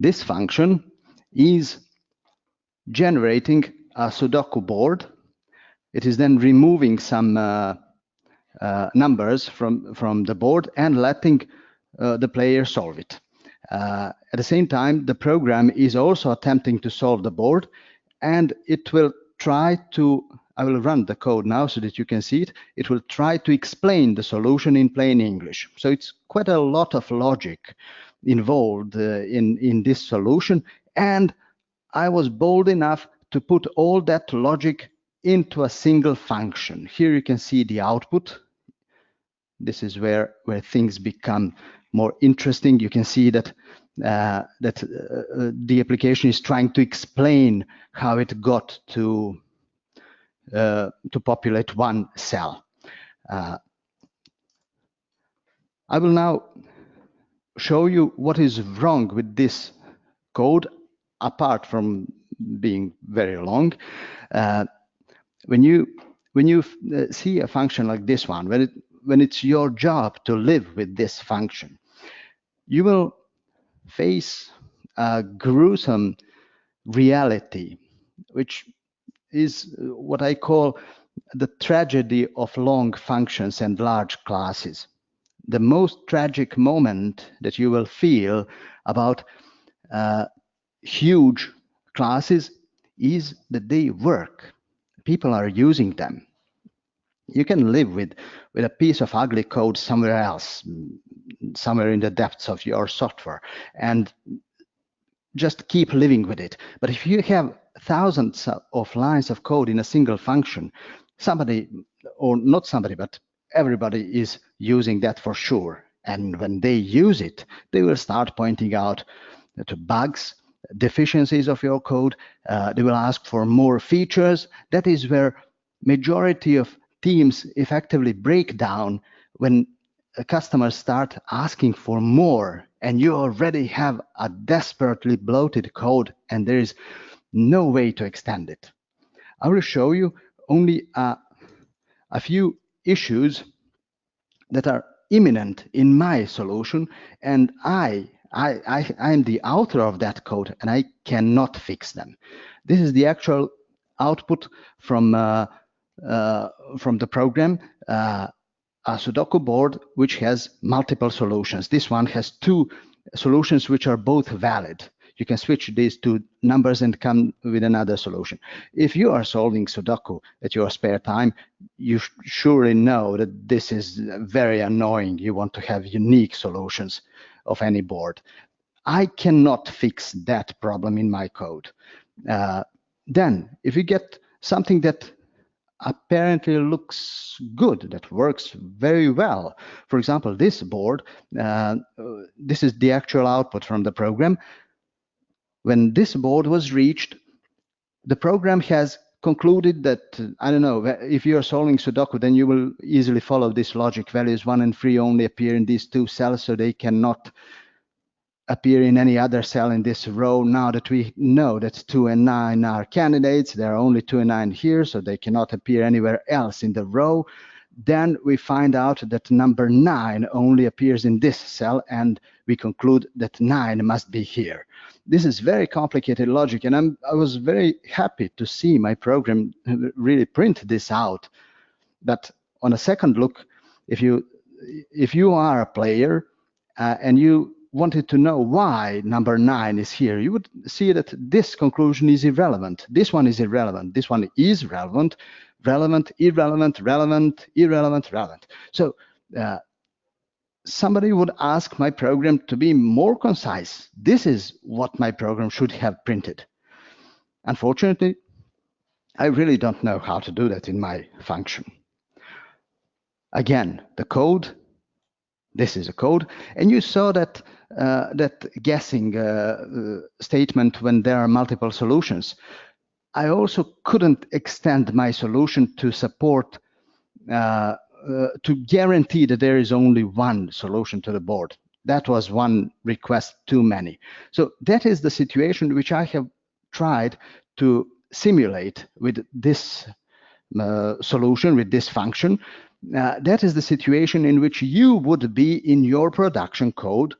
This function is generating a Sudoku board. It is then removing some numbers from the board and letting the player solve it. At the same time, the program is also attempting to solve the board, and it will try to, I will run the code now so that you can see it. It will try to explain the solution in plain English. So it's quite a lot of logic involved in this solution, and I was bold enough to put all that logic into a single function. Here you can see the output. This is where things become more interesting. You can see that the application is trying to explain how it got to populate one cell. I will now show you what is wrong with this code, apart from being very long. When you see a function like this one, when it's your job to live with this function, you will face a gruesome reality, which is what I call the tragedy of long functions and large classes. The most tragic moment that you will feel about huge classes is that they work. People are using them. You can live with a piece of ugly code somewhere else, somewhere in the depths of your software, and just keep living with it. But if you have thousands of lines of code in a single function, somebody, or not somebody, but everybody is using that for sure. And when they use it, they will start pointing out to bugs, deficiencies of your code. They will ask for more features. That is where majority of teams effectively break down, when customers start asking for more and you already have a desperately bloated code and there is no way to extend it. I will show you only a few issues that are imminent in my solution, and I'm the author of that code and I cannot fix them. This is the actual output from the program, a Sudoku board which has multiple solutions. This one has two solutions which are both valid. You can switch these two numbers and come with another solution. If you are solving Sudoku at your spare time, you surely know that this is very annoying. You want to have unique solutions of any board. I cannot fix that problem in my code. Then, if you get something that apparently looks good, that works very well. For example, this board, this is the actual output from the program. When this board was reached, the program has concluded that, I don't know, if you're solving Sudoku, then you will easily follow this logic. Values 1 and 3 only appear in these two cells, so they cannot appear in any other cell in this row. Now that we know that 2 and 9 are candidates, there are only 2 and 9 here, so they cannot appear anywhere else in the row. Then we find out that number 9 only appears in this cell, and we conclude that 9 must be here. This is very complicated logic, and I was very happy to see my program really print this out. But on a second look, if you are a player and you wanted to know why number 9 is here, you would see that this conclusion is irrelevant. This one is irrelevant. This one is relevant, relevant, irrelevant, relevant, irrelevant, relevant. So somebody would ask my program to be more concise. This is what my program should have printed. Unfortunately, I really don't know how to do that in my function. Again, the code. This is a code, and you saw that guessing statement when there are multiple solutions. I also couldn't extend my solution to support, to guarantee that there is only one solution to the board. That was one request too many. So that is the situation which I have tried to simulate with this solution, with this function. That is the situation in which you would be in your production code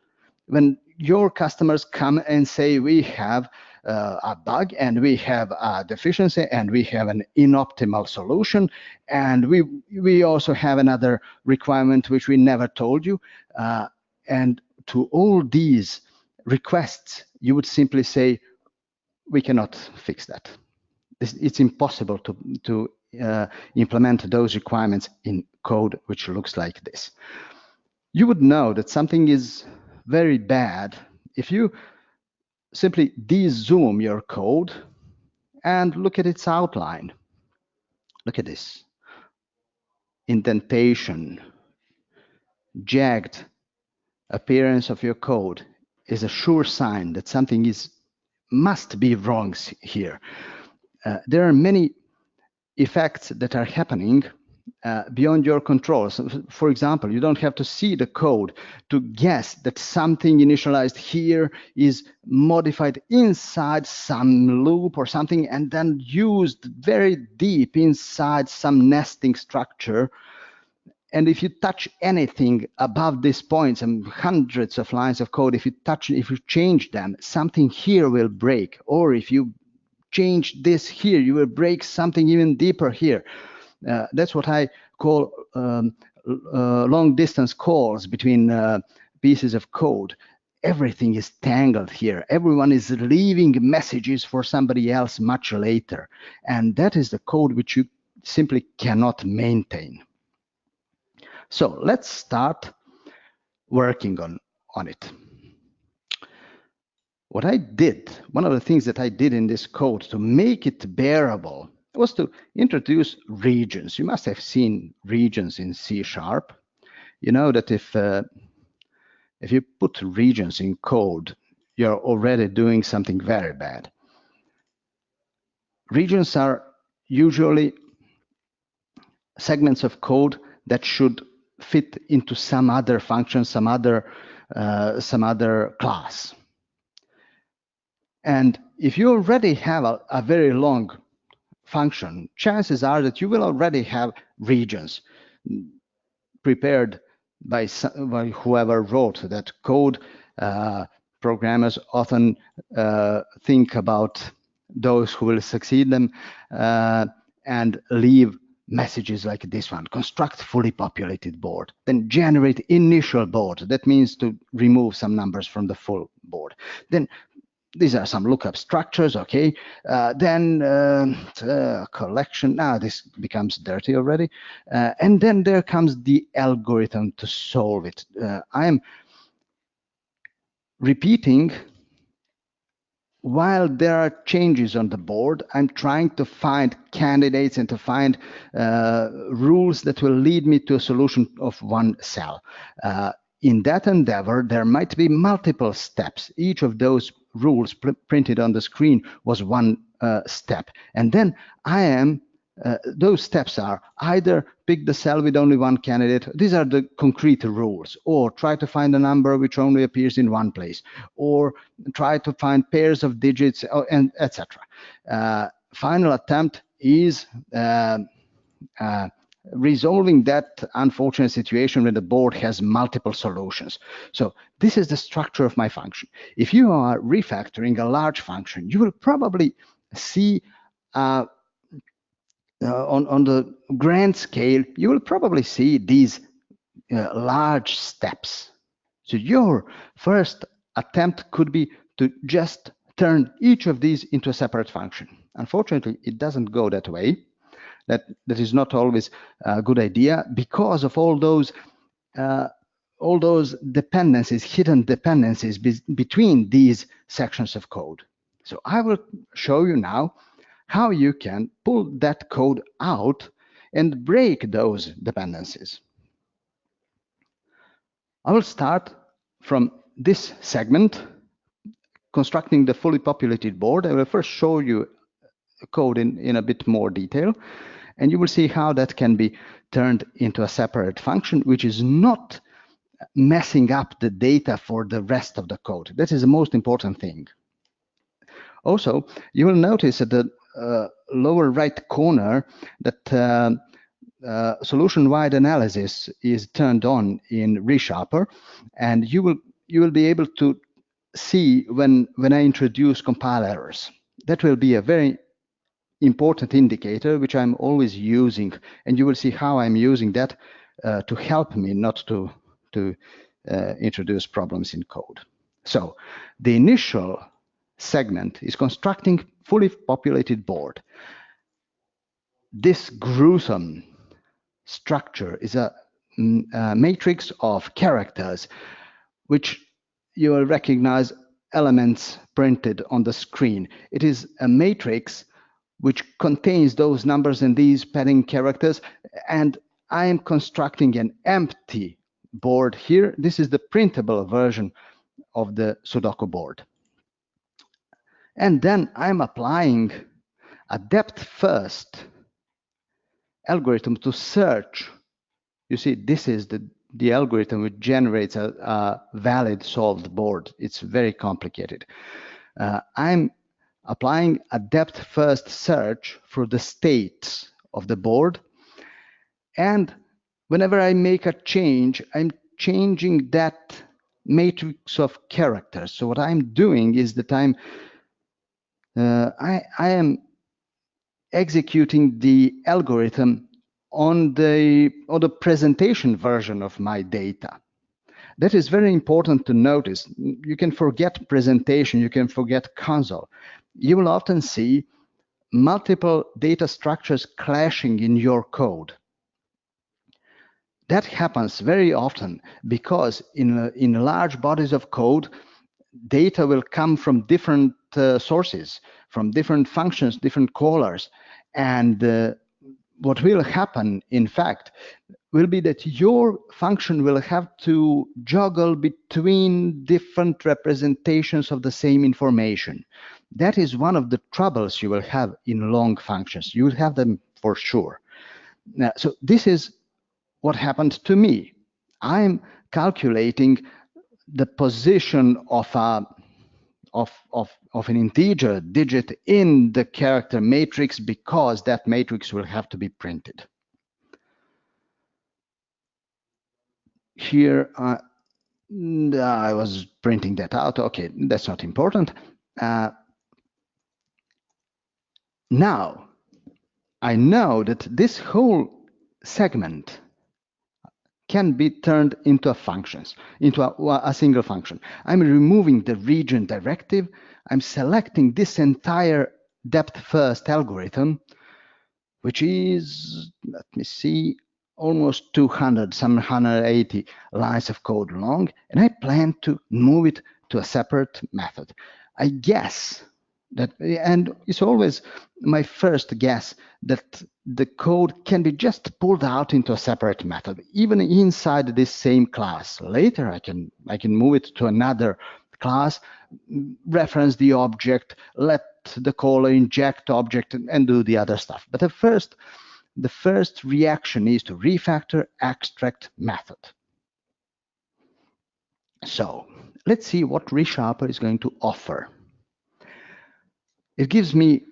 when your customers come and say, we have a bug and we have a deficiency and we have an inoptimal solution, and we also have another requirement which we never told you. And to all these requests, you would simply say, we cannot fix that. It's impossible to implement those requirements in code which looks like this. You would know that something is very bad if you simply de-zoom your code and look at its outline. Look at this. Indentation, jagged appearance of your code is a sure sign that something must be wrong here. There are many effects that are happening beyond your control. So, for example, you don't have to see the code to guess that something initialized here is modified inside some loop or something and then used very deep inside some nesting structure. And if you touch anything above these points and hundreds of lines of code, if you change them, something here will break. Or if you change this here, you will break something even deeper here. That's what I call long distance calls between pieces of code. Everything is tangled here. Everyone is leaving messages for somebody else much later. And that is the code which you simply cannot maintain. So let's start working on it. What I did, one of the things that I did in this code to make it bearable was to introduce regions. You must have seen regions in C#. You know that if you put regions in code, you're already doing something very bad. Regions are usually segments of code that should fit into some other function, some other class. And if you already have a very long function, chances are that you will already have regions prepared by whoever wrote that code. Programmers often think about those who will succeed them and leave messages like this one: construct fully populated board, then generate initial board. That means to remove some numbers from the full board. Then these are some lookup structures, okay? Then collection. Now this becomes dirty already. And then there comes the algorithm to solve it. I'm repeating while there are changes on the board. I'm trying to find candidates and to find rules that will lead me to a solution of one cell. In that endeavor, there might be multiple steps. Each of those rules printed on the screen was one step. And then those steps are either pick the cell with only one candidate. These are the concrete rules. Or try to find a number which only appears in one place. Or try to find pairs of digits, and etc. Final attempt is resolving that unfortunate situation where the board has multiple solutions. So this is the structure of my function. If you are refactoring a large function, you will probably see on the grand scale, you will probably see these large steps. So your first attempt could be to just turn each of these into a separate function. Unfortunately, it doesn't go that way. That is not always a good idea because of all those dependencies, hidden dependencies between these sections of code. So I will show you now how you can pull that code out and break those dependencies. I will start from this segment, constructing the fully populated board. I will first show you code in a bit more detail. And you will see how that can be turned into a separate function, which is not messing up the data for the rest of the code. That is the most important thing. Also, you will notice at the lower right corner that solution-wide analysis is turned on in ReSharper, and you will be able to see when I introduce compile errors. That will be a very important indicator which I'm always using, and you will see how I'm using that to help me not to introduce problems in code. So the initial segment is constructing fully populated board. This gruesome structure is a matrix of characters which you will recognize elements printed on the screen. It is a matrix which contains those numbers and these padding characters, and I am constructing an empty board here. This is the printable version of the Sudoku board. And then I'm applying a depth-first algorithm to search. You see, this is the algorithm which generates a valid solved board. It's very complicated. I'm applying a depth-first search for the states of the board. And whenever I make a change, I'm changing that matrix of characters. So what I'm doing is that I am executing the algorithm on the presentation version of my data. That is very important to notice. You can forget presentation, you can forget console. You will often see multiple data structures clashing in your code. That happens very often because in large bodies of code, data will come from different sources, from different functions, different callers. And what will happen, in fact, will be that your function will have to juggle between different representations of the same information. That is one of the troubles you will have in long functions. You will have them for sure. Now, so this is what happened to me. I'm calculating the position of an integer digit in the character matrix because that matrix will have to be printed. Here, I was printing that out. Okay, that's not important. Now, I know that this whole segment can be turned into a single function. I'm removing the region directive. I'm selecting this entire depth-first algorithm, which is, let me see, almost 200, some 180 lines of code long, and I plan to move it to a separate method. I guess that, and it's always my first guess, that the code can be just pulled out into a separate method, even inside this same class. Later, I can move it to another class, reference the object, let the caller inject object, and do the other stuff. But the first reaction is to refactor extract method. So let's see what ReSharper is going to offer. It gives me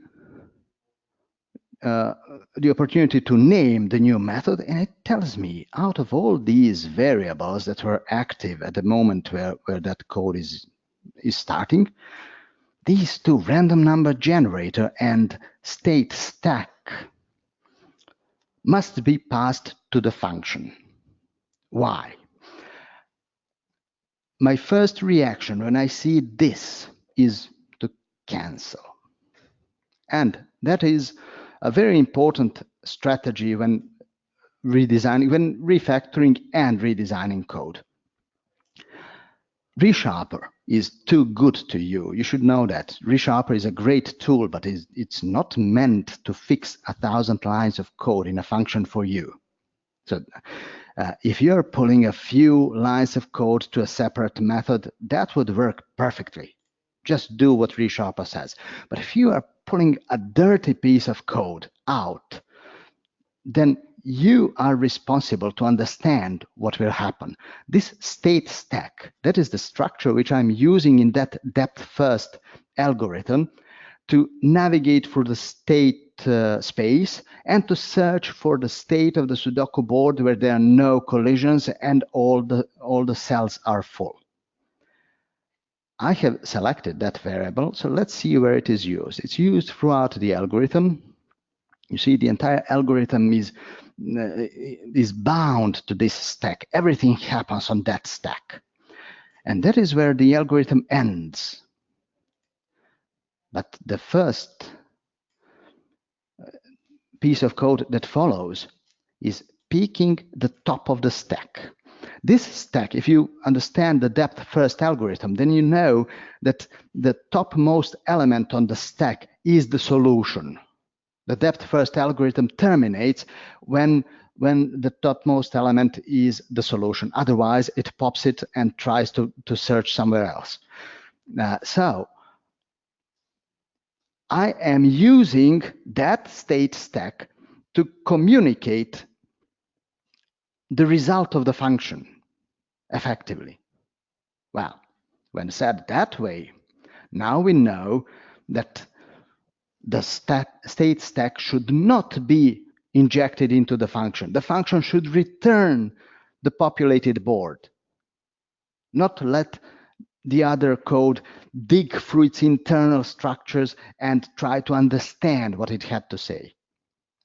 the opportunity to name the new method, and it tells me out of all these variables that were active at the moment where that code is starting, these two, random number generator and state stack, must be passed to the function. Why? My first reaction when I see this is to cancel. And that is a very important strategy when refactoring and redesigning code. ReSharper is too good to you. You should know that. ReSharper is a great tool, but it's not meant to fix 1,000 lines of code in a function for you. So if you're pulling a few lines of code to a separate method, that would work perfectly. Just do what ReSharper says. But if you are pulling a dirty piece of code out, then you are responsible to understand what will happen. This state stack, that is the structure which I'm using in that depth-first algorithm to navigate through the state space and to search for the state of the Sudoku board where there are no collisions and all the cells are full. I have selected that variable, so let's see where it is used. It's used throughout the algorithm. You see, the entire algorithm is bound to this stack. Everything happens on that stack. And that is where the algorithm ends. But the first piece of code that follows is peeking the top of the stack. This stack, if you understand the depth first algorithm, then you know that the topmost element on the stack is the solution. The depth first algorithm terminates when the topmost element is the solution. Otherwise, it pops it and tries to search somewhere else. So I am using that state stack to communicate the result of the function effectively. Well, when said that way, now we know that the state stack should not be injected into the function. The function should return the populated board, not let the other code dig through its internal structures and try to understand what it had to say.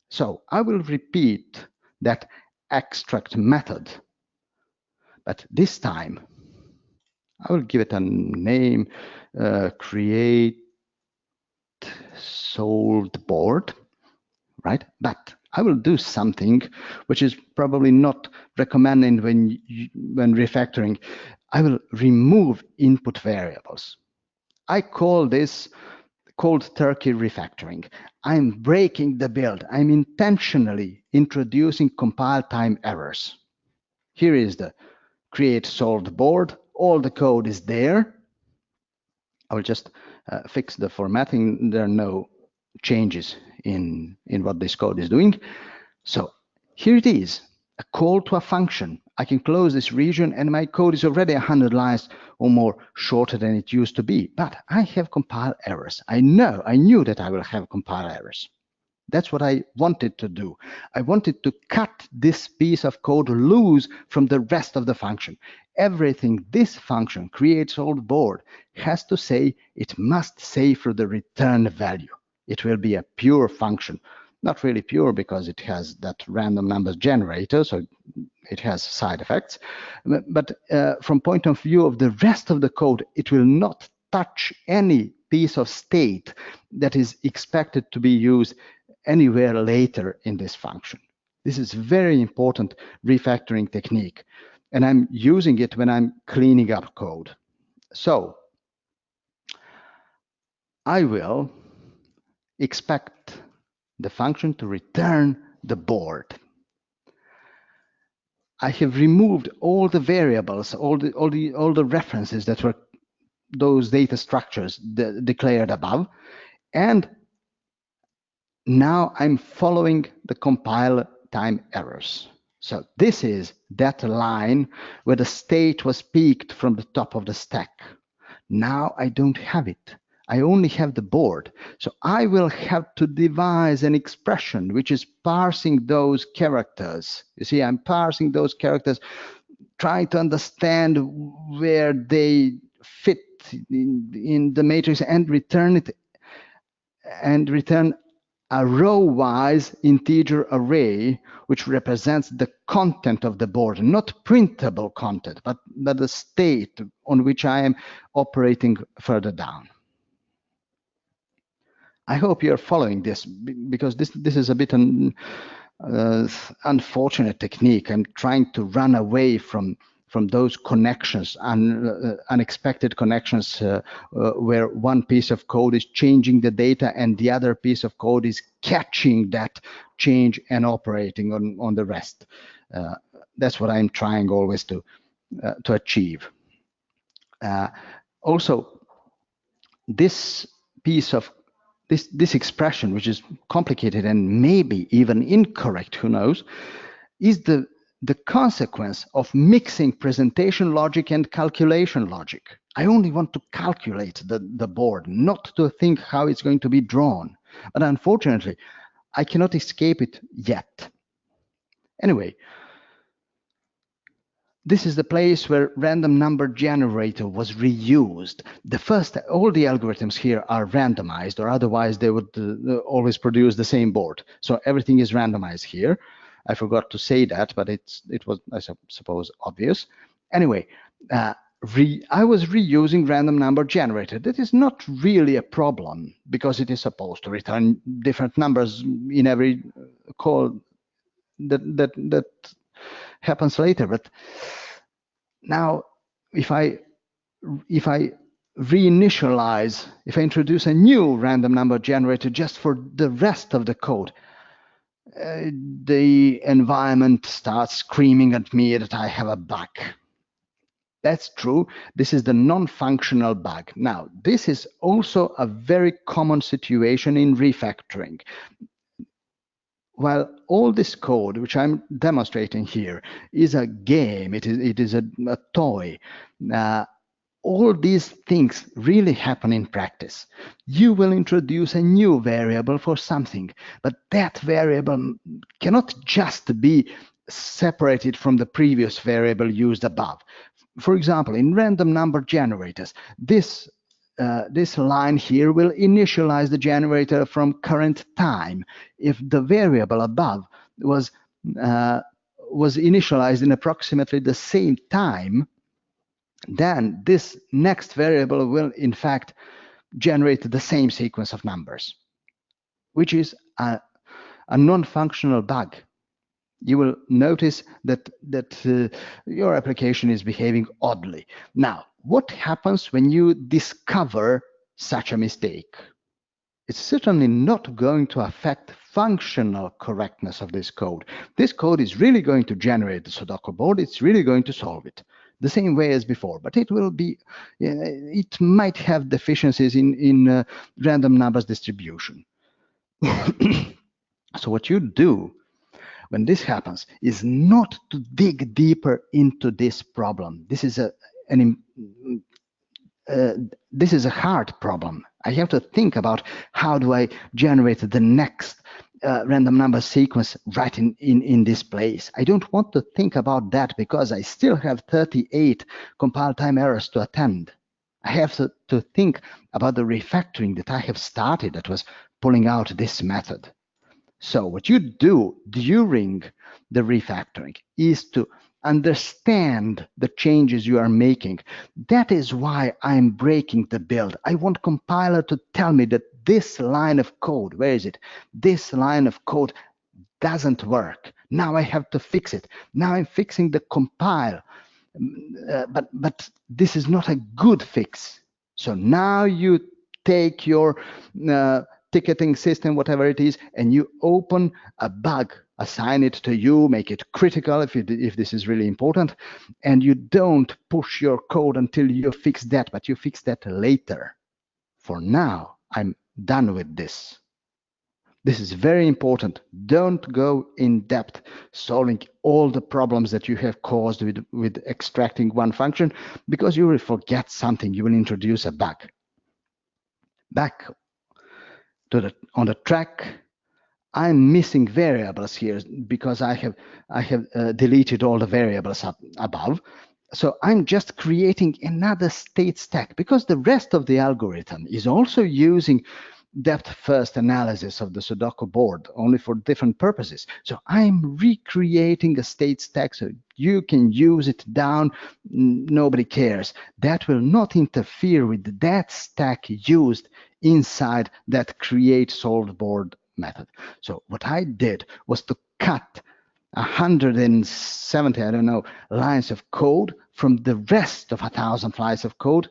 So I will repeat that extract method, but this time I will give it a name, create solved board, right? But I will do something which is probably not recommended when refactoring. I will remove input variables. I call this cold turkey refactoring. I'm breaking the build. I'm intentionally introducing compile time errors. Here is the create solved board. All the code is there. I will just fix the formatting. There are no changes in what this code is doing. So here it is, a call to a function. I can close this region and my code is already 100 lines or more shorter than it used to be, but I have compile errors. I knew that I will have compile errors. That's what I wanted to do. I wanted to cut this piece of code loose from the rest of the function. Everything this function creates solved board has to say, it must say for the return value. It will be a pure function. Not really pure because it has that random numbers generator, so it has side effects. But from point of view of the rest of the code, it will not touch any piece of state that is expected to be used anywhere later in this function. This is very important refactoring technique, and I'm using it when I'm cleaning up code. So I will expect the function to return the board. I have removed all the variables, all the references that were those data structures declared above, and now I'm following the compile time errors. So this is that line where the state was peaked from the top of the stack. Now I don't have it. I only have the board. So I will have to devise an expression which is parsing those characters. You see, I'm parsing those characters, trying to understand where they fit in the matrix and return a row-wise integer array which represents the content of the board, not printable content, but the state on which I am operating further down. I hope you're following this, because this is a bit unfortunate technique. I'm trying to run away from those connections, unexpected connections where one piece of code is changing the data and the other piece of code is catching that change and operating on the rest. That's what I'm trying always to achieve. Also, this piece of this expression, which is complicated and maybe even incorrect, who knows, is the consequence of mixing presentation logic and calculation logic. I only want to calculate the board, not to think how it's going to be drawn. But unfortunately, I cannot escape it yet. Anyway, this is the place where random number generator was reused. All the algorithms here are randomized, or otherwise they would always produce the same board. So everything is randomized here. I forgot to say that, but it was, I suppose, obvious. Anyway, I was reusing random number generator. That is not really a problem because it is supposed to return different numbers in every call that happens later. But now, if I reinitialize, if I introduce a new random number generator just for the rest of the code, the environment starts screaming at me that I have a bug. That's true. This is the non-functional bug. Now, this is also a very common situation in refactoring. While all this code, which I'm demonstrating here, is a game, it is a toy, all these things really happen in practice. You will introduce a new variable for something, but that variable cannot just be separated from the previous variable used above. For example, in random number generators, this line here will initialize the generator from current time if the variable above was initialized in approximately the same time. Then this next variable will in fact generate the same sequence of numbers, which is a non-functional bug. You will notice that your application is behaving oddly. Now, what happens when you discover such a mistake? It's certainly not going to affect functional correctness of this code. This code is really going to generate the Sudoku board. It's really going to solve it the same way as before, but it might have deficiencies in random numbers distribution. So what you do when this happens is not to dig deeper into this problem. This is a hard problem. I have to think about how do I generate the next random number sequence right in this place. I don't want to think about that because I still have 38 compile time errors to attend. I have to think about the refactoring that I have started that was pulling out this method. So what you do during the refactoring is to understand the changes you are making. That is why I'm breaking the build. I want compiler to tell me that this line of code, where is it? This line of code doesn't work. Now I have to fix it. Now I'm fixing the compile. But this is not a good fix. So now you take your ticketing system, whatever it is, and you open a bug, assign it to you, make it critical if this is really important, and you don't push your code until you fix that, but you fix that later. For now, I'm done with this. This is very important. Don't go in depth solving all the problems that you have caused with extracting one function, because you will forget something. You will introduce a bug. Back on the track, I'm missing variables here because I have deleted all the variables above. So I'm just creating another state stack because the rest of the algorithm is also using depth-first analysis of the Sudoku board, only for different purposes. So I'm recreating a state stack so you can use it down, nobody cares. That will not interfere with that stack used inside that create solved board method. So what I did was to cut 170, I don't know, lines of code from the rest of 1,000 lines of code,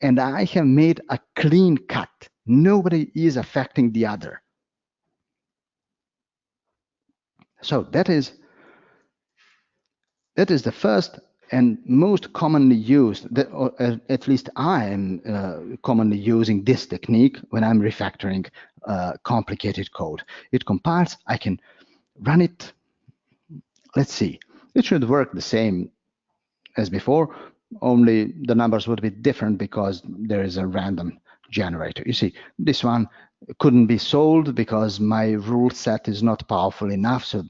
and I have made a clean cut. Nobody is affecting the other. So that is the first and most commonly used, or at least I am commonly using this technique when I'm refactoring complicated code. It compiles, I can run it. Let's see, it should work the same as before, only the numbers would be different because there is a random generator. You see, this one couldn't be solved because my rule set is not powerful enough, so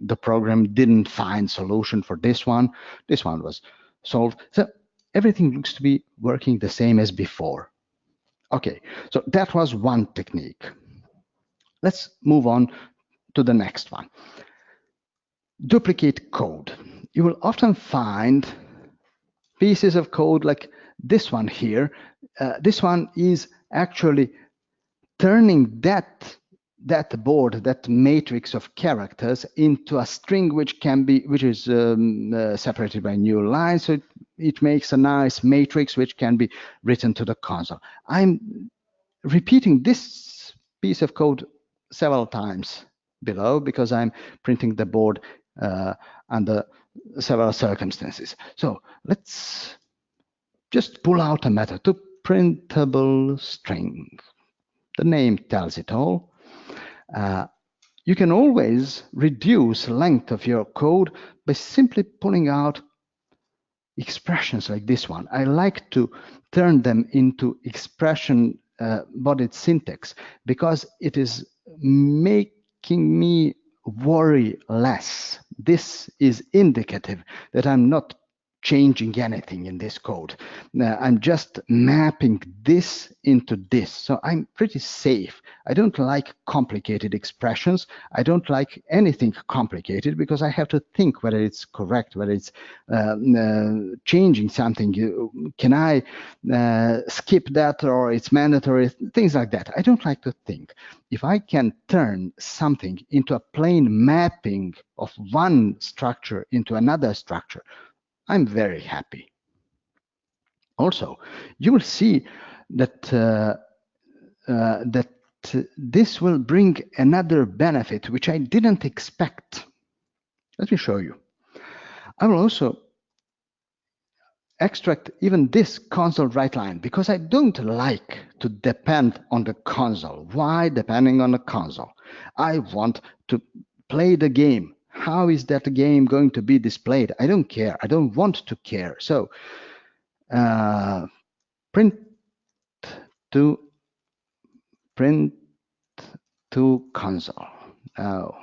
the program didn't find solution for this one. This one was solved. So everything looks to be working the same as before. Okay, so that was one technique. Let's move on to the next one. Duplicate code. You will often find pieces of code like this one here. This one is actually turning that board, that matrix of characters, into a string which is separated by new lines. So it makes a nice matrix which can be written to the console. I'm repeating this piece of code several times below because I'm printing the board under several circumstances. So let's just pull out a method to printable string. The name tells it all. You can always reduce the length of your code by simply pulling out expressions like this one. I like to turn them into expression bodied syntax because it is making me worry less. This is indicative that I'm not changing anything in this code. I'm just mapping this into this. So I'm pretty safe. I don't like complicated expressions. I don't like anything complicated because I have to think whether it's correct, whether it's changing something. Can I skip that, or it's mandatory? Things like that. I don't like to think. If I can turn something into a plain mapping of one structure into another structure, I'm very happy. Also, you will see that this will bring another benefit which I didn't expect. Let me show you. I will also extract even this console write line because I don't like to depend on the console. Why depending on the console? I want to play the game. How is that game going to be displayed? I don't care. I don't want to care. So print to console. Oh,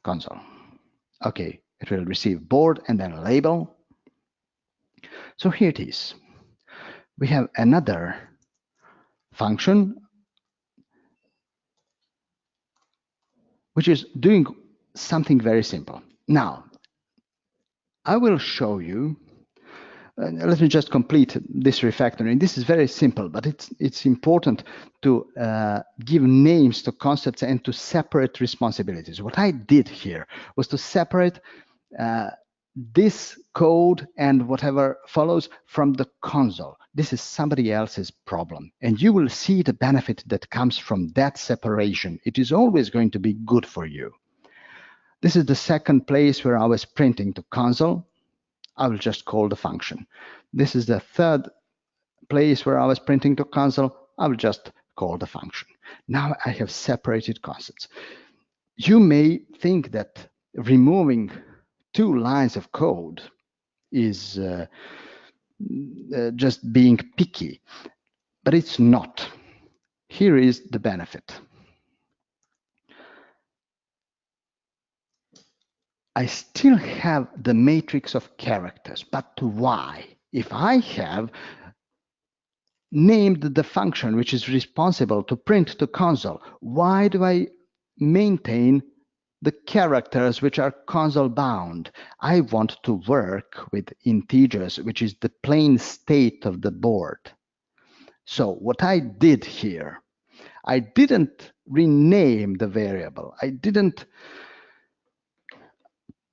console. Okay, it will receive board and then label. So here it is. We have another function which is doing something very simple. Now, I will show you. Let me just complete this refactoring. This is very simple, but it's important to give names to concepts and to separate responsibilities. What I did here was to separate this code and whatever follows from the console. This is somebody else's problem, and you will see the benefit that comes from that separation. It is always going to be good for you. This is the second place where I was printing to console. I will just call the function. This is the third place where I was printing to console. I will just call the function. Now I have separated concepts. You may think that removing 2 lines of code is just being picky, but it's not. Here is the benefit. I still have the matrix of characters, but why? If I have named the function which is responsible to print to console, why do I maintain the characters which are console bound? I want to work with integers, which is the plain state of the board. So what I did here, I didn't rename the variable. I didn't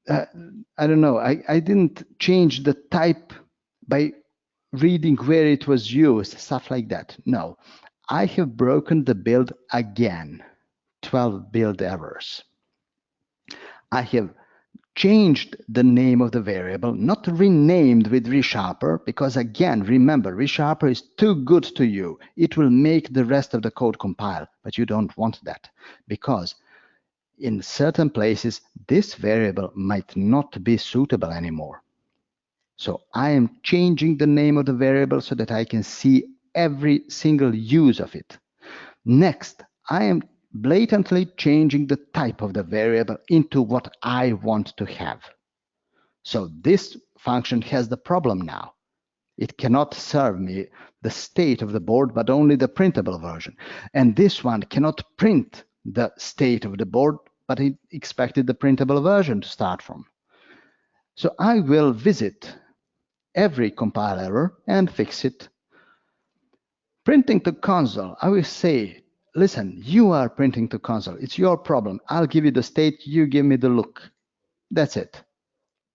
I don't know, I didn't change the type by reading where it was used, stuff like that. No, I have broken the build again, 12 build errors. I have changed the name of the variable, not renamed with ReSharper, because again, remember, ReSharper is too good to you. It will make the rest of the code compile, but you don't want that because in certain places, this variable might not be suitable anymore. So I am changing the name of the variable so that I can see every single use of it. Next, I am blatantly changing the type of the variable into what I want to have. So this function has the problem now. It cannot serve me the state of the board, but only the printable version. And this one cannot print the state of the board, but it expected the printable version to start from. So I will visit every compile error and fix it. Printing to console, I will say, listen, you are printing to console. It's your problem. I'll give you the state, you give me the look. That's it.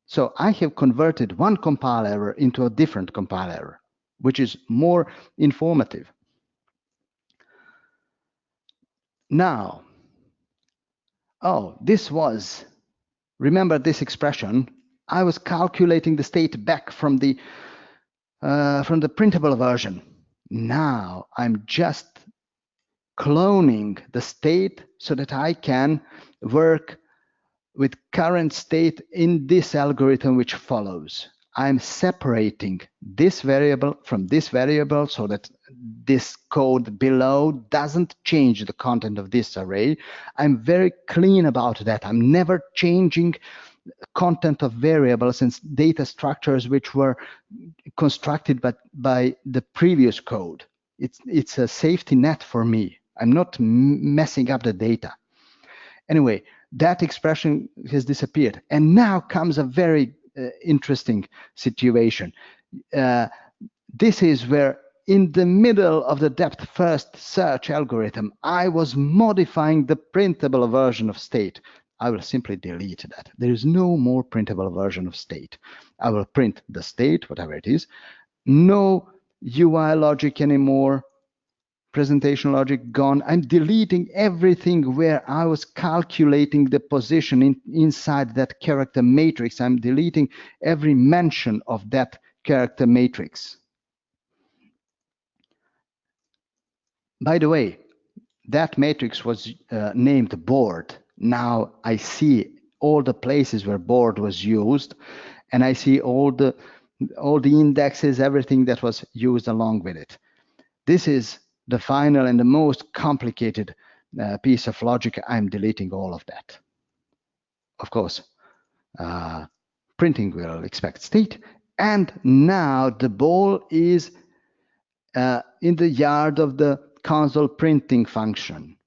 So I have converted one compile error into a different compile error, which is more informative. Now, remember this expression? I was calculating the state back from the printable version. Now I'm just cloning the state so that I can work with current state in this algorithm which follows. I'm separating this variable from this variable so that this code below doesn't change the content of this array. I'm very clean about that. I'm never changing content of variables and data structures which were constructed by the previous code. It's a safety net for me. I'm not messing up the data. Anyway, that expression has disappeared. And now comes a very interesting situation. This is where in the middle of the depth first search algorithm, I was modifying the printable version of state. I will simply delete that. There is no more printable version of state. I will print the state, whatever it is. No UI logic anymore. Presentation logic gone. I'm deleting everything where I was calculating the position inside that character matrix. I'm deleting every mention of that character matrix. By the way, that matrix was named board. Now I see all the places where board was used, and I see all the indexes, everything that was used along with it. This is the final and the most complicated piece of logic. I'm deleting all of that. Of course, printing will expect state, and now the ball is in the yard of the console printing function.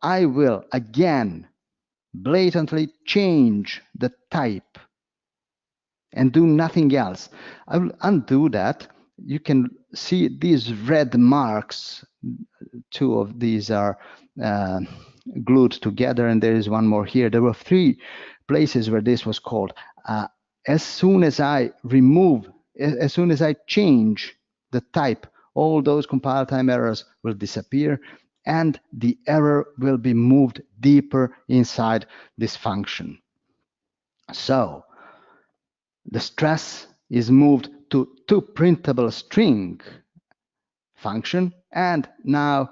I will again blatantly change the type and do nothing else. I will undo that. You can see these red marks. Two of these are glued together, and there is one more here. There were 3 places where this was called. As soon as I change the type, all those compile time errors will disappear, and the error will be moved deeper inside this function. So the stress is moved to printable string function, and now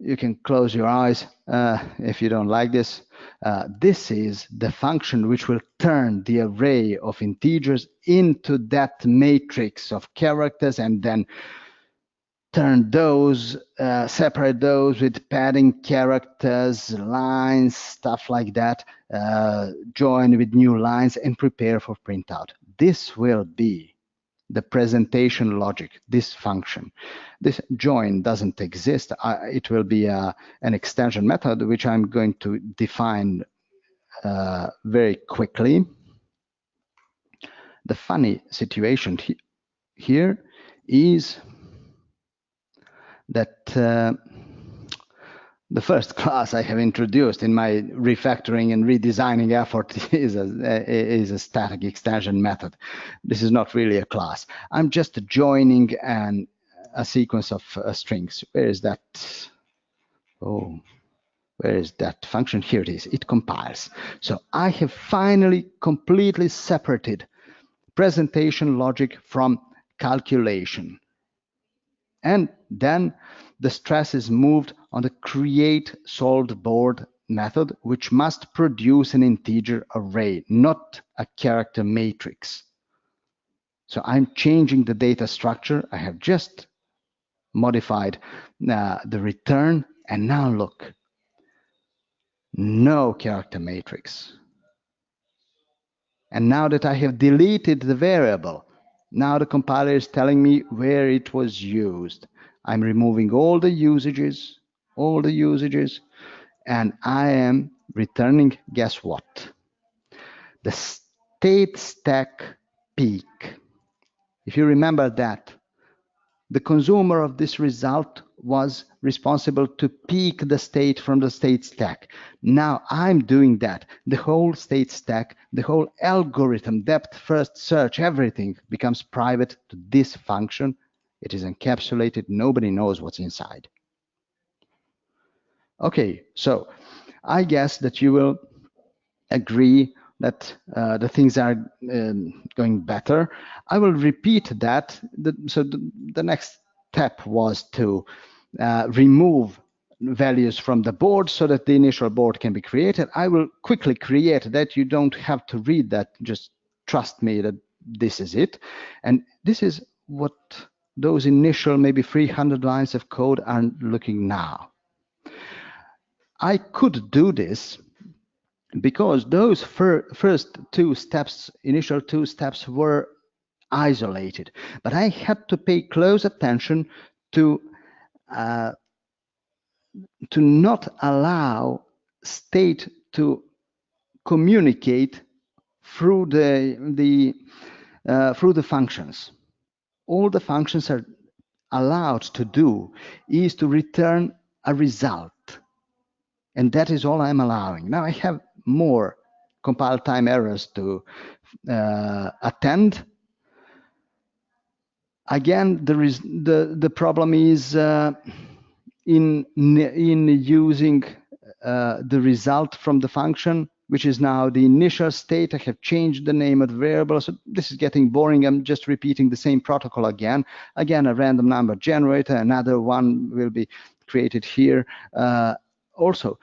you can close your eyes if you don't like this. This is the function which will turn the array of integers into that matrix of characters, and then turn those, separate those with padding characters, lines, stuff like that, join with new lines and prepare for printout. This will be the presentation logic, this function. This join doesn't exist. It will be an extension method, which I'm going to define very quickly. The funny situation here is that the first class I have introduced in my refactoring and redesigning effort is a static extension method. This is not really a class. I'm just joining a sequence of strings. Where is that? Oh, where is that function? Here it is. It compiles. So I have finally completely separated presentation logic from calculation. And then the stress is moved on the create solved board method, which must produce an integer array, not a character matrix. So I'm changing the data structure. I have just modified the return, and now look. no character matrix. And now that I have deleted the variable, now the compiler is telling me where it was used. I'm removing all the usages, and I am returning, guess what? The state stack peak. If you remember that, the consumer of this result was responsible to peek the state from the state stack. Now I'm doing that. The whole state stack, the whole algorithm, depth first search, everything becomes private to this function. It is encapsulated. Nobody knows what's inside. Okay, so I guess that you will agree that the things are going better. I will repeat that. So the next step was to remove values from the board so that the initial board can be created. I will quickly create that. You don't have to read that. Just trust me that this is it. And this is what those initial maybe 300 lines of code are looking now. I could do this because those first two steps, initial two steps, were isolated. But I had to pay close attention to not allow state to communicate through the functions. All the functions are allowed to do is to return a result. And that is all I'm allowing. Now I have more compile time errors to attend. Again, the problem is in using the result from the function, which is now the initial state. I have changed the name of the variable, so this is getting boring. I'm just repeating the same protocol again. Again, a random number generator, another one will be created here. Also,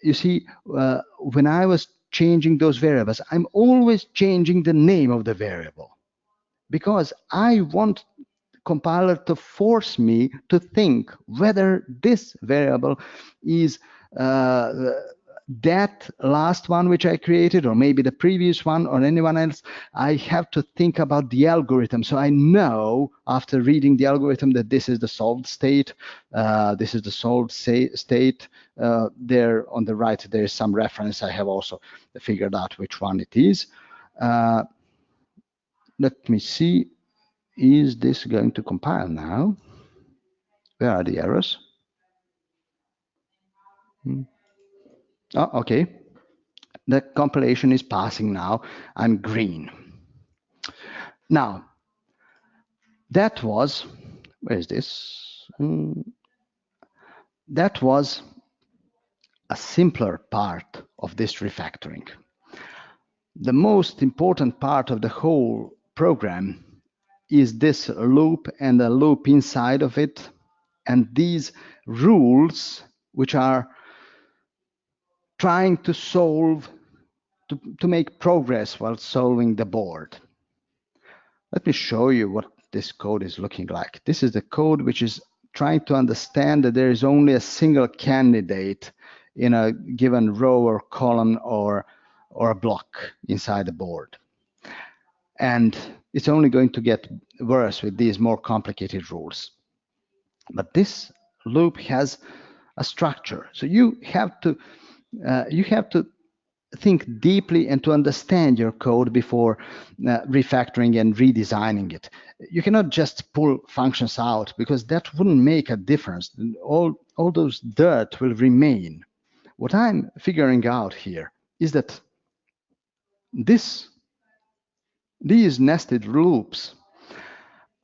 you see, when I was changing those variables, I'm always changing the name of the variable because I want compiler to force me to think whether this variable is that last one which I created, or maybe the previous one, or anyone else. I have to think about the algorithm. So I know after reading the algorithm that this is the solved state, this is the solved state. There on the right, there is some reference. I have also figured out which one it is. Let me see. Is this going to compile now? Where are the errors? Oh, okay. The compilation is passing now. I'm green. Now, that was, where is this? That was a simpler part of this refactoring. The most important part of the whole program is this loop and the loop inside of it, and these rules which are trying to solve, to make progress while solving the board. Let me show you what this code is looking like. This is the code which is trying to understand that there is only a single candidate in a given row or column or a block inside the board. And it's only going to get worse with these more complicated rules. But this loop has a structure. So you have to think deeply and to understand your code before refactoring and redesigning it. You cannot just pull functions out because that wouldn't make a difference. All those dirt will remain. What I'm figuring out here is that these nested loops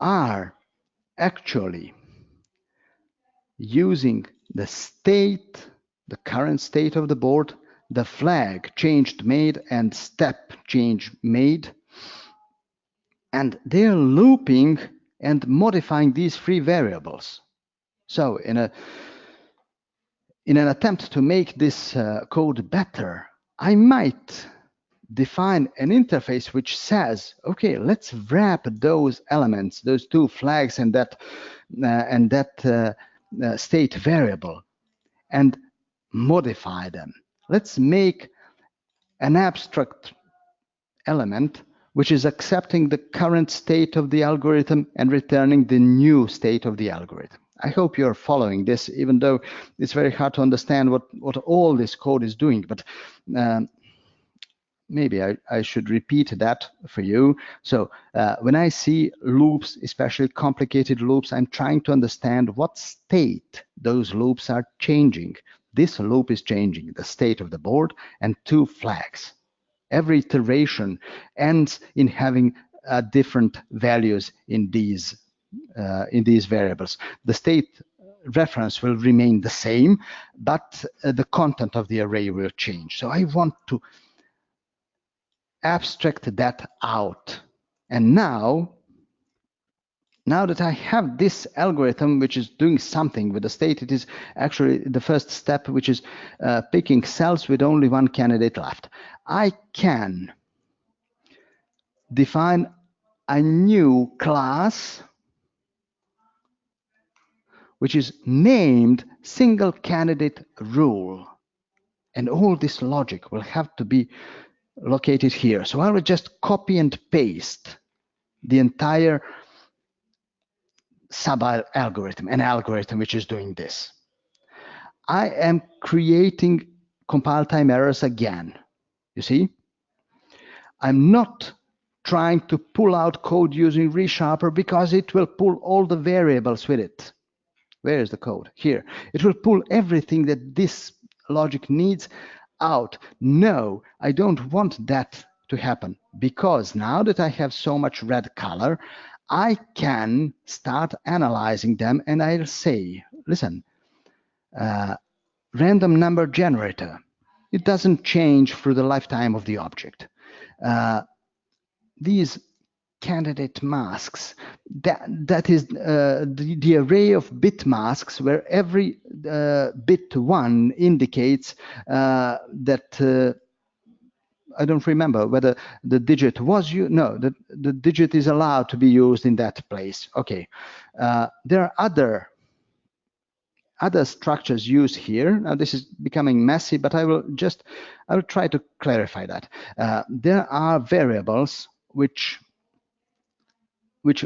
are actually using the state, the current state of the board, the flag changed made and step change made, and they're looping and modifying these three variables. So in an attempt to make this code better, I might define an interface which says, okay, let's wrap those elements, those two flags and that state variable, and modify them. Let's make an abstract element which is accepting the current state of the algorithm and returning the new state of the algorithm. I hope you're following this, even though it's very hard to understand what all this code is doing. But maybe I should repeat that for you. So when I see loops, especially complicated loops, I'm trying to understand what state those loops are changing. This loop is changing the state of the board and two flags. Every iteration ends in having different values in these variables. The state reference will remain the same, but the content of the array will change. So I want to abstract that out. And now that I have this algorithm which is doing something with the state, it is actually the first step, which is picking cells with only one candidate left. I can define a new class which is named single candidate rule. And all this logic will have to be located here. So I will just copy and paste the entire sub-algorithm, an algorithm which is doing this. I am creating compile time errors again. You see? I'm not trying to pull out code using ReSharper because it will pull all the variables with it. Where is the code? Here. It will pull everything that this logic needs out. No, I don't want that to happen, because now that I have so much red color, I can start analyzing them, and I'll say, listen, random number generator, it doesn't change through the lifetime of the object. These candidate masks, that is the array of bit masks where every bit 1 indicates that I don't remember whether the digit was used. No, the digit is allowed to be used in that place. Okay. There are other structures used here. Now this is becoming messy, but I will try to clarify that. There are variables which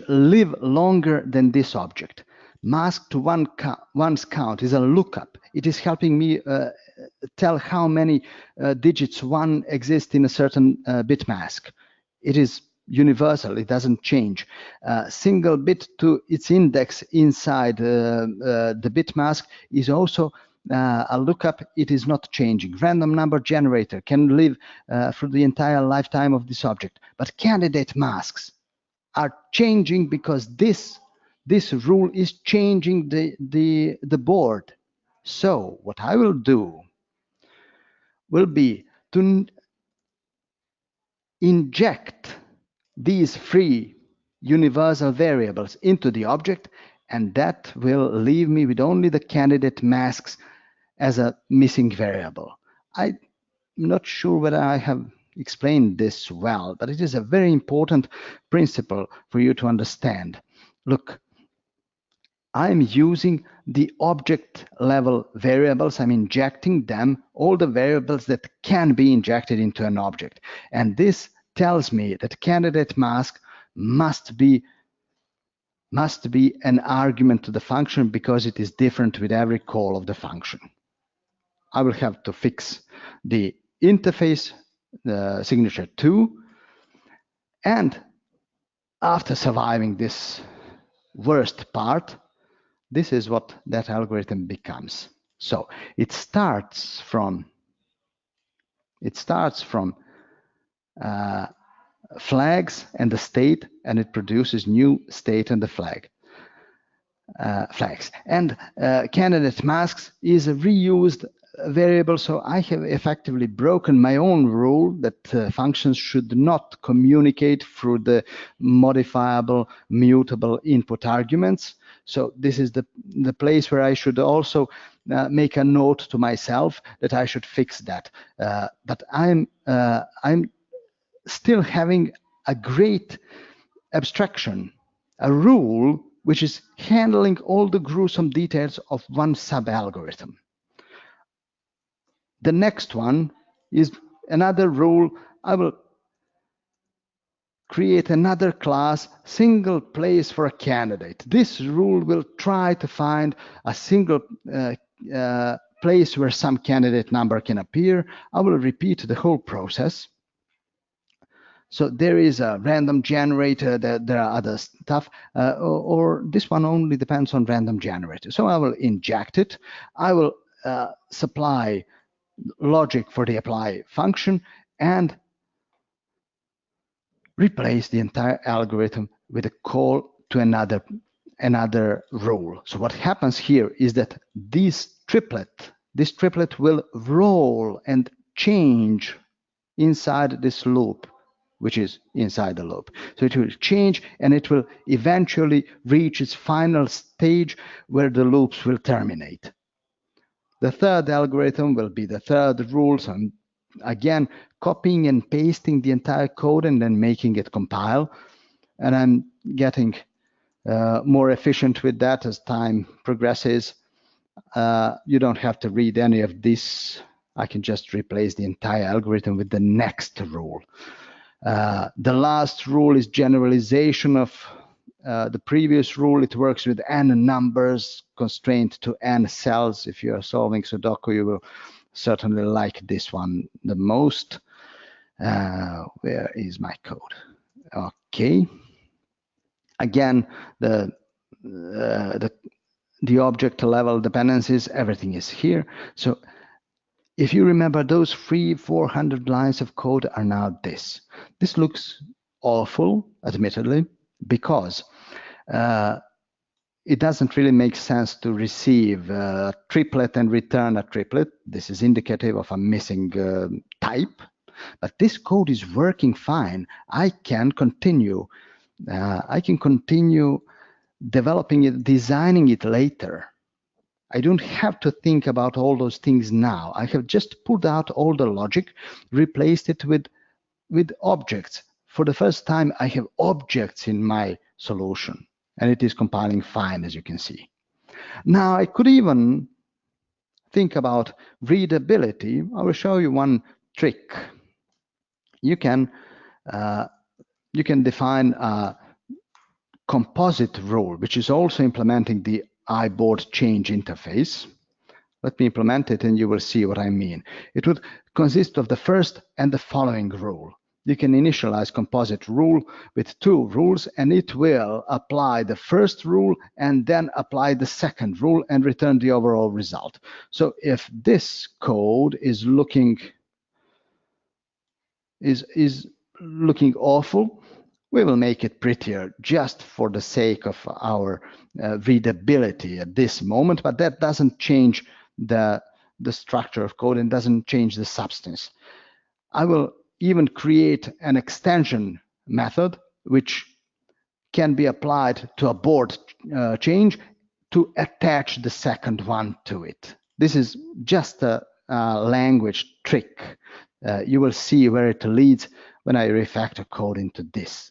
live longer than this object. Mask to one's count is a lookup. It is helping me tell how many digits 1 exist in a certain bit mask. It is universal, it doesn't change. Single bit to its index inside the bit mask is also a lookup. It is not changing. Random number generator can live for the entire lifetime of this object. But candidate masks are changing because this rule is changing the board. So what I will do will be to inject these 3 universal variables into the object, and that will leave me with only the candidate masks as a missing variable. I'm not sure whether I have explained this well, but it is a very important principle for you to understand. Look, I'm using the object level variables. I'm injecting them, all the variables that can be injected into an object. And this tells me that candidate mask must be an argument to the function, because it is different with every call of the function. I will have to fix the interface signature 2. And after surviving this worst part, this is what that algorithm becomes. So it starts from flags and the state, and it produces new state and the flags. And candidate masks is a reused variable, so I have effectively broken my own rule that functions should not communicate through the modifiable, mutable input arguments. So this is the place where I should also make a note to myself that I should fix that. But I'm still having a great abstraction, a rule which is handling all the gruesome details of one sub-algorithm. The next one is another rule. I will create another class, single place for a candidate. This rule will try to find a single place where some candidate number can appear. I will repeat the whole process. So there is a random generator, there are other stuff, or this one only depends on random generator. So I will inject it. I will supply logic for the apply function and replace the entire algorithm with a call to another rule. So what happens here is that this triplet will roll and change inside this loop, which is inside the loop. So it will change and it will eventually reach its final stage where the loops will terminate. The third algorithm will be the third rule. So I'm again copying and pasting the entire code and then making it compile. And I'm getting more efficient with that as time progresses. You don't have to read any of this. I can just replace the entire algorithm with the next rule. The last rule is generalization of the previous rule. It works with n numbers constrained to n cells. If you are solving Sudoku, you will certainly like this one the most. Where is my code? Okay. Again, the object level dependencies, everything is here. So if you remember, those 400 lines of code are now this. This looks awful, admittedly, because it doesn't really make sense to receive a triplet and return a triplet. This is indicative of a missing type, but this code is working fine. I can continue developing it, designing it later. I don't have to think about all those things now. I have just pulled out all the logic, replaced it with objects. For the first time, I have objects in my solution, and it is compiling fine, as you can see. Now, I could even think about readability. I will show you one trick. You can define a composite rule, which is also implementing the iBoard change interface. Let me implement it and you will see what I mean. It would consist of the first and the following rule. You can initialize composite rule with two rules and it will apply the first rule and then apply the second rule and return the overall result. So if this code is looking awful, we will make it prettier just for the sake of our readability at this moment, but that doesn't change the structure of code and doesn't change the substance. I will even create an extension method which can be applied to a board change to attach the second one to it. This is just a language trick. You will see where it leads when I refactor code into this.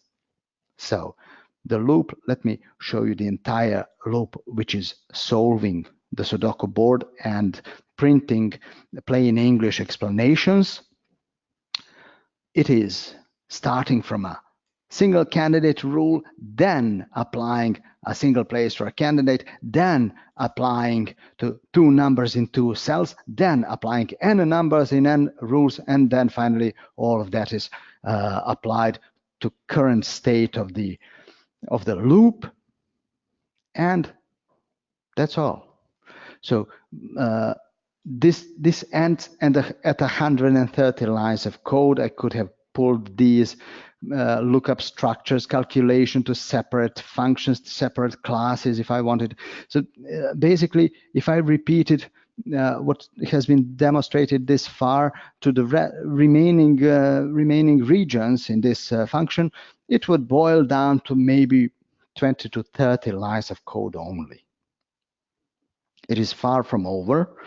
So the loop, let me show you the entire loop, which is solving the Sudoku board and printing plain English explanations. It is starting from a single candidate rule, then applying a single place for a candidate, then applying to two numbers in two cells, then applying n numbers in n rules, and then finally all of that is applied to current state of the loop, and that's all. So this ends at 130 lines of code. I could have pulled these lookup structures, calculation to separate functions, to separate classes if I wanted. So basically, if I repeated what has been demonstrated this far to the remaining regions in this function, it would boil down to maybe 20 to 30 lines of code only. It is far from over.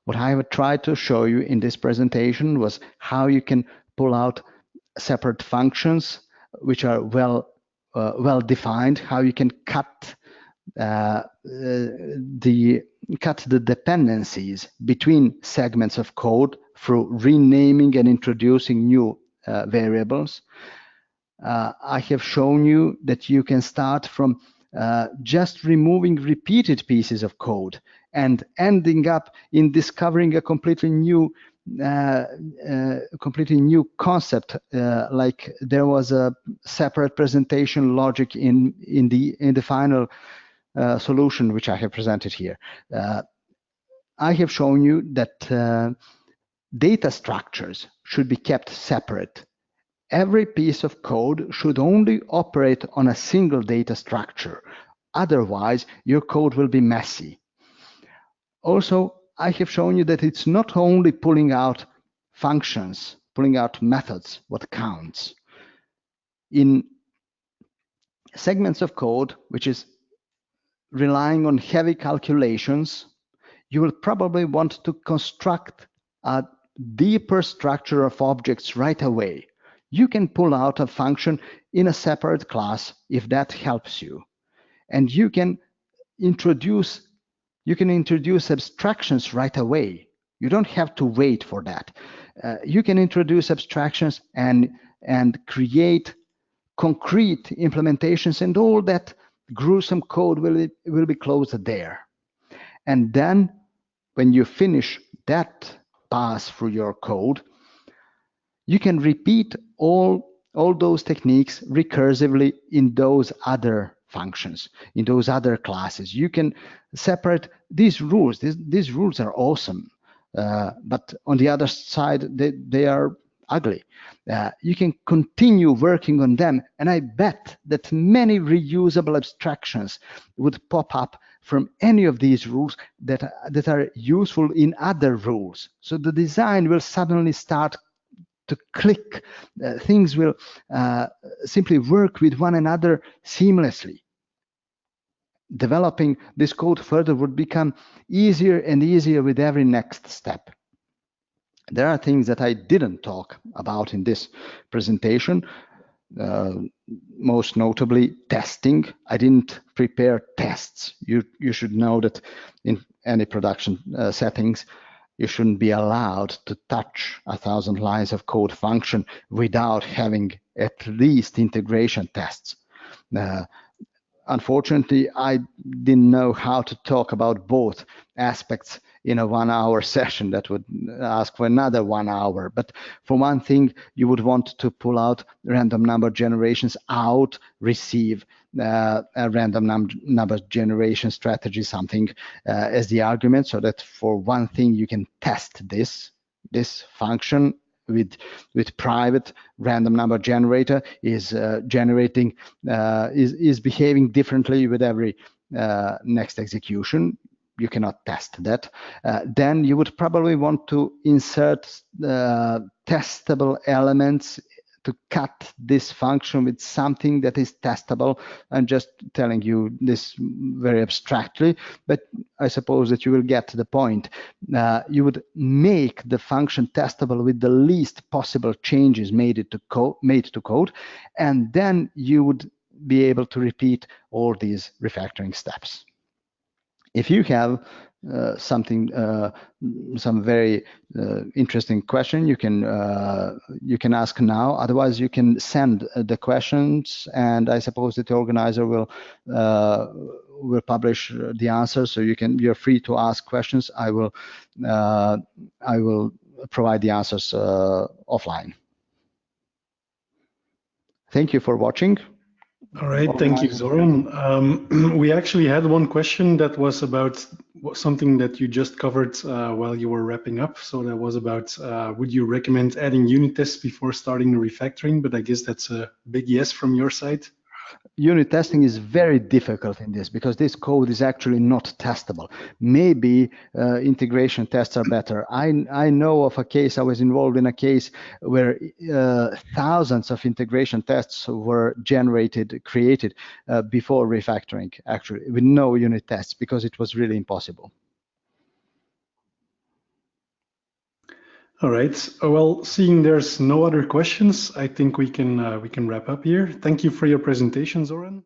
What I have tried to show you in this presentation was how you can pull out separate functions which are well defined, how you can cut the dependencies between segments of code through renaming and introducing new variables. I have shown you that you can start from just removing repeated pieces of code and ending up in discovering a completely new concept, like there was a separate presentation logic in the final solution which I have presented here. I have shown you that data structures should be kept separate. Every piece of code should only operate on a single data structure. Otherwise, your code will be messy. Also, I have shown you that it's not only pulling out functions, pulling out methods, what counts. In segments of code, which is relying on heavy calculations, you will probably want to construct a deeper structure of objects right away. You can pull out a function in a separate class if that helps you. And you can introduce abstractions right away. You don't have to wait for that. You can introduce abstractions and create concrete implementations, and all that gruesome code will be closed there. And then when you finish that pass through your code, you can repeat all those techniques recursively in those other functions, in those other classes. You can separate these rules. These rules are awesome, but on the other side, they are ugly. You can continue working on them, and I bet that many reusable abstractions would pop up from any of these rules that are useful in other rules. So the design will suddenly start to click. Things will simply work with one another seamlessly. Developing this code further would become easier and easier with every next step. There are things that I didn't talk about in this presentation, most notably testing. I didn't prepare tests. You should know that in any production settings, you shouldn't be allowed to touch 1,000 lines of code function without having at least integration tests. Unfortunately, I didn't know how to talk about both aspects in a 1 hour session. That would ask for another 1 hour. But for one thing, you would want to pull out random number generations out, receive a random number generation strategy, something as the argument, so that for one thing you can test this function with private random number generator is generating is behaving differently with every next execution. You cannot test that. Then you would probably want to insert testable elements to cut this function with something that is testable. I'm just telling you this very abstractly, but I suppose that you will get to the point. You would make the function testable with the least possible changes made to code, and then you would be able to repeat all these refactoring steps. If you have some very interesting question, you can ask now. Otherwise, you can send the questions, and I suppose that the organizer will publish the answers. So you're free to ask questions. I will provide the answers offline. Thank you for watching. All right, thank you, Zoran. We actually had one question that was about something that you just covered while you were wrapping up. So that was about, would you recommend adding unit tests before starting the refactoring? But I guess that's a big yes from your side. Unit testing is very difficult in this because this code is actually not testable. Maybe integration tests are better. I know of a case, I was involved in a case where thousands of integration tests were created before refactoring, actually, with no unit tests, because it was really impossible. All right. Well, seeing there's no other questions, I think we can wrap up here. Thank you for your presentation, Zoran.